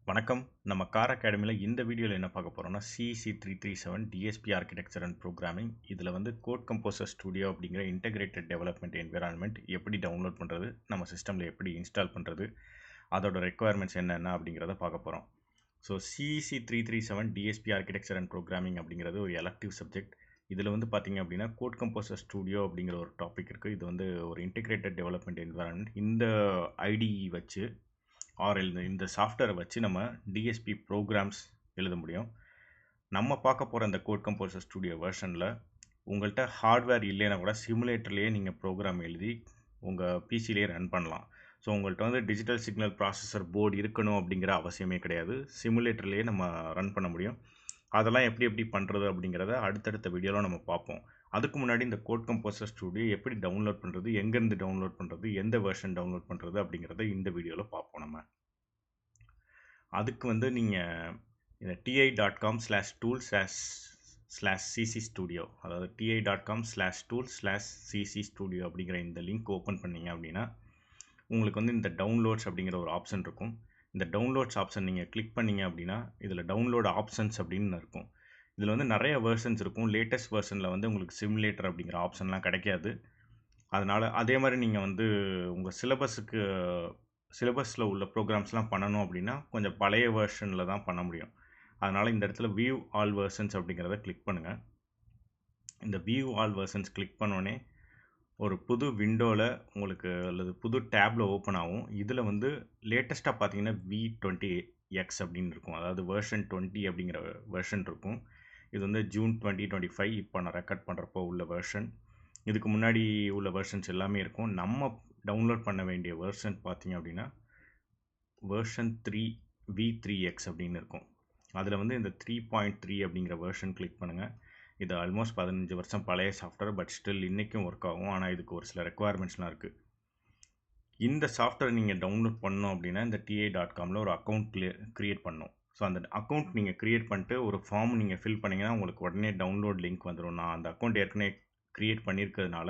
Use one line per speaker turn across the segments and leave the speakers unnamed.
வணக்கம். நம்ம கார் அகாடமியில் இந்த வீடியோவில் என்ன பார்க்க போகிறோம்னா CEC 337 DSP architecture and programming. இதில் வந்து கோட் கம்போசர் ஸ்டுடியோ அப்படிங்கிற இன்டகிரேட்டட் டெவலப்மெண்ட் என்விரான்மெண்ட் எப்படி டவுன்லோட் பண்ணுறது, நம்ம சிஸ்டமில் எப்படி இன்ஸ்டால் பண்ணுறது, அதோட ரெக்குவயர்மெண்ட்ஸ் என்னென்ன அப்படிங்கிறத பார்க்க போகிறோம். So CEC 337 DSP architecture and programming அப்படிங்கிறது ஒரு எலக்டிவ் சப்ஜெக்ட். இதில் வந்து பார்த்திங்க அப்படின்னா கோட் கம்போசர் ஸ்டுடியோ அப்படிங்கிற ஒரு டாபிக் இருக்குது. இது வந்து ஒரு இன்டகிரேட்டட் டெவலப்மெண்ட் என்விரான்மெண்ட். இந்த ஐடிஇ வச்சு இந்த சாஃப்ட்வேரை வச்சு நம்ம டிஎஸ்பி ப்ரோக்ராம்ஸ் எழுத முடியும். நம்ம பார்க்க போகிற இந்த கோட் கம்போசர் ஸ்டுடியோ வெர்ஷனில் உங்கள்கிட்ட ஹார்ட்வேர் இல்லைன்னா கூட சிமுலேட்டர்லேயே நீங்கள் ப்ரோக்ராம் எழுதி உங்கள் பிசிலேயே ரன் பண்ணலாம். ஸோ உங்கள்கிட்ட வந்து டிஜிட்டல் சிக்னல் ப்ராசஸர் போர்டு இருக்கணும் அப்படிங்கிற அவசியமே கிடையாது. சிமுலேட்டர்லேயே நம்ம ரன் பண்ண முடியும். அதெல்லாம் எப்படி பண்ணுறது அப்படிங்கிறத அடுத்தடுத்த வீடியோவில் நம்ம பார்ப்போம். அதுக்கு முன்னாடி இந்த கோட் கம்போசர் ஸ்டுடியோ எப்படி டவுன்லோட் பண்ணுறது, எங்கேருந்து டவுன்லோட் பண்ணுறது, எந்த வெர்ஷன் டவுன்லோட் பண்ணுறது அப்படிங்கிறத இந்த வீடியோவில் பார்ப்போம். நம்ம அதுக்கு வந்து நீங்கள் இந்த ti.com/tool/cc studio, அதாவது ti.com/tool/cc studio அப்படிங்கிற இந்த லிங்க் ஓப்பன் பண்ணிங்க அப்படின்னா உங்களுக்கு வந்து இந்த டவுன்லோட்ஸ் அப்படிங்கிற ஒரு ஆப்ஷன் இருக்கும். இந்த டவுன்லோட்ஸ் ஆப்ஷன் நீங்கள் கிளிக் பண்ணிங்க அப்படின்னா இதில் டவுன்லோட் ஆப்ஷன்ஸ் அப்படின்னு இருக்கும். இதில் வந்து நிறைய வெர்ஷன்ஸ் இருக்கும். லேட்டஸ்ட் வெர்ஷனில் வந்து உங்களுக்கு சிமுலேட்டர் அப்படிங்கிற ஆப்ஷன்லாம் கிடைக்காது. அதனால் அதே மாதிரி நீங்கள் வந்து உங்கள் சிலபஸில் உள்ள ப்ரோக்ராம்ஸ்லாம் பண்ணணும் அப்படின்னா கொஞ்சம் பழைய வெர்ஷனில் தான் பண்ண முடியும். அதனால் இந்த இடத்துல வியூ ஆல் வெர்ஷன்ஸ் அப்படிங்கிறத கிளிக் பண்ணுங்கள். இந்த வியூ ஆல் வெர்ஷன்ஸ் கிளிக் பண்ணோடனே ஒரு புது விண்டோவில் உங்களுக்கு அல்லது புது டேப்பில் ஓப்பன் ஆகும். இதில் வந்து லேட்டஸ்ட்டாக பார்த்தீங்கன்னா V20X அப்படின்னு இருக்கும். அதாவது வெர்ஷன் 20 அப்படிங்கிற வெர்ஷன் இருக்கும். இது வந்து June 2025 இப்போ நான் ரெக்கார்ட் பண்ணுறப்போ உள்ள வெர்ஷன். இதுக்கு முன்னாடி உள்ள வெர்ஷன்ஸ் எல்லாமே இருக்கும். நம்ம டவுன்லோட் பண்ண வேண்டிய வெர்ஷன் பார்த்தீங்க அப்படின்னா வெர்ஷன் 3 V3X அப்படின்னு இருக்கும். அதில் வந்து இந்த 3.3 அப்படிங்கிற வெர்ஷன் கிளிக் பண்ணுங்கள். இது ஆல்மோஸ்ட் 15 வருஷம் பழைய சாஃப்ட்வேர், பட் ஸ்டில் இன்றைக்கும் ஒர்க் ஆகும். ஆனால் இதுக்கு ஒரு சில ரெக்குவயர்மெண்ட்ஸ்லாம் இருக்குது. இந்த சாஃப்ட்வேர் நீங்கள் டவுன்லோட் பண்ணணும் அப்படின்னா இந்த ti.comல ஒரு அக்கௌண்ட் க்ரியேட் பண்ணணும். ஸோ அந்த அக்கௌண்ட் நீங்கள் க்ரியேட் பண்ணிட்டு ஒரு ஃபார்ம் நீங்கள் ஃபில் பண்ணிங்கன்னா உங்களுக்கு உடனே டவுன்லோட் லிங்க் வந்துடும். நான் அந்த அக்கௌண்ட் ஏற்கனவே க்ரியேட் பண்ணியிருக்கிறதுனால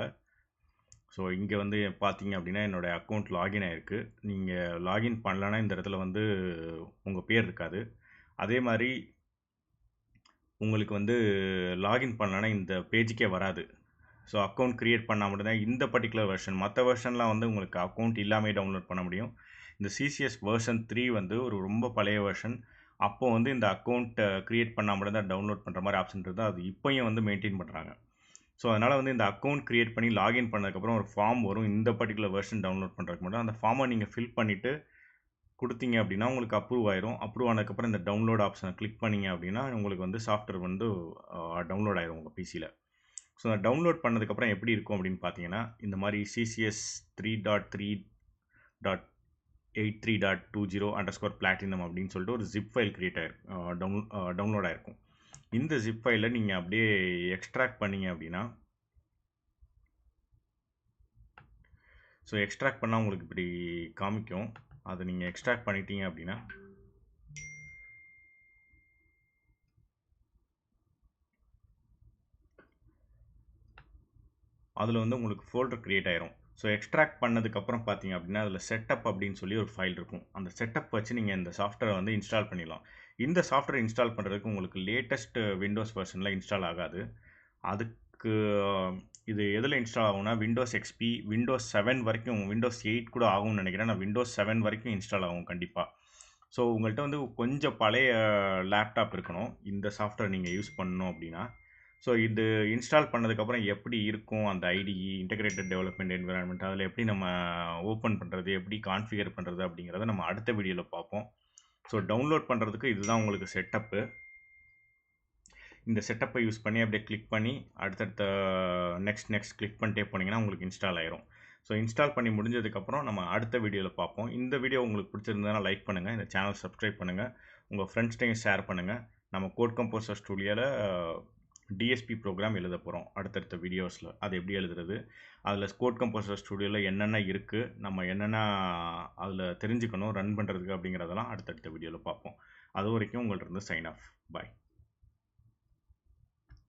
ஸோ இங்கே வந்து பார்த்தீங்க அப்படின்னா என்னோடய அக்கௌண்ட் லாகின் ஆகிருக்கு. நீங்கள் லாகின் பண்ணலன்னா இந்த இடத்துல வந்து உங்கள் பேர் இருக்காது. அதே மாதிரி உங்களுக்கு வந்து லாகின் பண்ணலன்னா இந்த பேஜுக்கே வராது. ஸோ அக்கௌண்ட் க்ரியேட் பண்ணால் மட்டும்தான் இந்த பர்டிகுலர் வெர்ஷன். மற்ற வெர்ஷன்லாம் வந்து உங்களுக்கு அக்கௌண்ட் இல்லாமல் டவுன்லோட் பண்ண முடியும். இந்த சிசிஎஸ் வெர்ஷன் 3 வந்து ஒரு ரொம்ப பழைய வெர்ஷன். அப்போது வந்து இந்த அக்கௌண்ட்டை க்ரியேட் பண்ணால் மட்டும்தான் டவுன்லோட் பண்ணுற மாதிரி ஆப்ஷன் இருக்குது. அது இப்போயும் வந்து மெயின்டைன் பண்ணுறாங்க. ஸோ அதனால் வந்து இந்த அக்கௌண்ட் க்ரியேட் பண்ணி லாகின் பண்ணதுக்கப்புறம் ஒரு ஃபார்ம் வரும். இந்த பர்டிகுலர் வெர்ஷன் டவுன்லோட் பண்ணுறதுக்கு மட்டும் அந்த ஃபார்மை நீங்கள் ஃபில் பண்ணிவிட்டு கொடுத்தீங்க அப்படின்னா உங்களுக்கு அப்ரூவ் ஆயிரும். அப்ரூவ் ஆனதுக்கப்புறம் இந்த டவுன்லோட் ஆப்ஷனை கிளிக் பண்ணிங்க அப்படின்னா உங்களுக்கு வந்து சாஃப்ட்வேர் வந்து டவுன்லோட் ஆயிரும் உங்கள் பிசியில். ஸோ டவுன்லோட் பண்ணதுக்கப்புறம் எப்படி இருக்கும் அப்படின்னு பார்த்தீங்கன்னா இந்த மாதிரி CCS 3.3.83.20_platinum அப்படின்னு சொல்லிட்டு ஒரு ஜிப் ஃபைல் க்ரியேட் டவுன்லோட் ஆகிருக்கும். இந்த ஜிப் ஃபைலை நீங்கள் அப்படியே எக்ஸ்ட்ராக்ட் பண்ணிங்க அப்படின்னா எக்ஸ்ட்ராக்ட் பண்ணால் உங்களுக்கு இப்படி காமிக்கும். அதை நீங்கள் எக்ஸ்ட்ராக்ட் பண்ணிட்டீங்க அப்படின்னா அதில் வந்து உங்களுக்கு ஃபோல்டர் க்ரியேட் ஆயிரும். ஸோ எக்ஸ்ட்ராக்ட் பண்ணதுக்கப்புறம் பார்த்தீங்க அப்படின்னா அதில் செட்டப் அப்படின்னு சொல்லி ஒரு ஃபைல் இருக்கும். அந்த செட்டப் வச்சு நீங்கள் இந்த சாஃப்ட்வேரை வந்து இன்ஸ்டால் பண்ணிடலாம். இந்த சாஃப்ட்வேர் இன்ஸ்டால் பண்ணுறதுக்கு உங்களுக்கு லேட்டஸ்ட் விண்டோஸ் வெர்ஷனில் இன்ஸ்டால் ஆகாது. அதுக்கு இது எதில் இன்ஸ்டால் ஆகும்னா விண்டோஸ் XP, விண்டோஸ் 7 வரைக்கும், விண்டோஸ் 8 கூட ஆகும்னு நினைக்கிறேன். நான் விண்டோஸ் 7 வரைக்கும் இன்ஸ்டால் ஆகும் கண்டிப்பாக. ஸோ உங்கள்கிட்ட வந்து கொஞ்சம் பழைய லேப்டாப் இருக்கணும் இந்த சாஃப்ட்வேர் நீங்கள் யூஸ் பண்ணணும் அப்படின்னா. ஸோ இது இன்ஸ்டால் பண்ணதுக்கப்புறம் எப்படி இருக்கும் அந்த ஐடிஇ இன்டகிரேட்டட் டெவலப்மெண்ட் என்விரான்மெண்ட், அதில் எப்படி நம்ம ஓப்பன் பண்ணுறது, எப்படி கான்ஃபிகர் பண்ணுறது அப்படிங்கிறத நம்ம அடுத்த வீடியோவில் பார்ப்போம். ஸோ டவுன்லோட் பண்ணுறதுக்கு இதுதான் உங்களுக்கு செட்டப்பு. இந்த செட்டப்பை யூஸ் பண்ணி அப்படியே கிளிக் பண்ணி அடுத்தடுத்த நெக்ஸ்ட் கிளிக் பண்ணிட்டே போனீங்கன்னா உங்களுக்கு இன்ஸ்டால் ஆயிரும். ஸோ இன்ஸ்டால் பண்ணி முடிஞ்சதுக்கப்புறம் நம்ம அடுத்த வீடியோவில் பார்ப்போம். இந்த வீடியோ உங்களுக்கு பிடிச்சிருந்ததுன்னா லைக் பண்ணுங்கள், இந்த சேனல் சப்ஸ்கிரைப் பண்ணுங்கள், உங்கள் ஃப்ரெண்ட்ஸ்டையும் ஷேர் பண்ணுங்கள். நம்ம கோட் கம்போசர் ஸ்டுடியோவில் டிஎஸ்பி ப்ரோக்ராம் எழுத போகிறோம் அடுத்தடுத்த வீடியோஸில். அது எப்படி எழுதுறது, அதில் கோட் கம்போசர் ஸ்டுடியோவில் என்னென்ன இருக்குது, நம்ம என்னென்ன அதில் தெரிஞ்சுக்கணும் ரன் பண்ணுறதுக்கு அப்படிங்கிறதெல்லாம் அடுத்தடுத்த வீடியோவில் பார்ப்போம். அது வரைக்கும் உங்கள்கிட்ட இருந்து சைன் ஆஃப். பாய்.